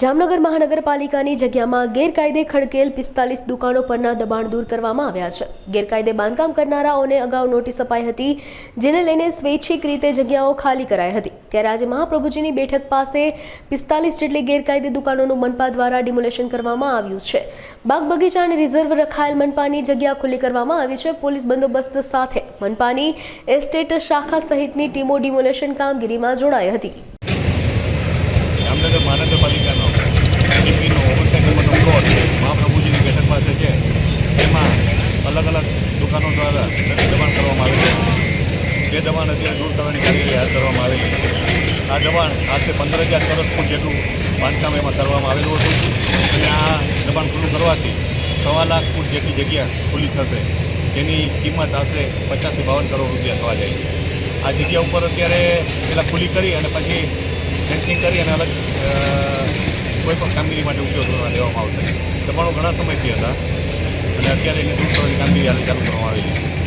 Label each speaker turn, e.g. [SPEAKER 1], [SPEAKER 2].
[SPEAKER 1] જામનગર મહાનગરપાલિકાની જગ્યામાં ગેરકાયદે ખડકેલ 45 દુકાનો પરના દબાણ દૂર કરવામાં આવ્યા છે। ગેરકાયદે બાંધકામ કરનારાઓને અગાઉ નોટિસ અપાઈ હતી, જેને લઈને સ્વૈચ્છિક રીતે જગ્યાઓ ખાલી કરાઈ હતી। ત્યારે આજે મહાપ્રભુજીની બેઠક પાસે 45 જેટલી ગેરકાયદે દુકાનોનું મનપા દ્વારા ડિમોલેશન કરવામાં આવ્યું છે। બાગ બગીચા અને રિઝર્વ રખાયેલ મનપાની જગ્યા ખુલ્લી કરવામાં આવી છે। પોલીસ બંદોબસ્ત સાથે મનપાની એસ્ટેટ શાખા સહિતની ટીમો ડિમોલેશન કામગીરીમાં જોડાઈ હતી।
[SPEAKER 2] જામનગર મહાનગરપાલિકાનો ડીપીનો 59 નંબરનો પ્લોટ મહાપ્રભુજીની બેઠક પાસે છે, તેમાં અલગ અલગ દુકાનો દ્વારા દબાણ કરવામાં આવેલું છે। જે દબાણ અત્યારે દૂર કરવાની કામગીરી હાથ ધરવામાં આવેલી છે। આ દબાણ આશરે 15,000 ચોરસ ફૂટ જેટલું બાંધકામ એમાં કરવામાં આવેલું હતું અને આ દબાણ ખુલ્લું કરવાથી 1.25 લાખ ફૂટ જેટલી જગ્યા ખુલ્લી થશે, જેની કિંમત આશરે 50 થી 52 કરોડ રૂપિયા થવા જાય છે। આ જગ્યા ઉપર અત્યારે પહેલાં ખુલ્લી કરી અને પછી ફેન્સિંગ કરી અને અલગ કોઈ પણ કામગીરી માટે ઉપયોગમાં લેવામાં આવશે। દબાણો ઘણા સમયથી હતા અને અત્યારે એને દૂર કરવાની કામગીરી હાલ ચાલુ કરવામાં આવેલી છે।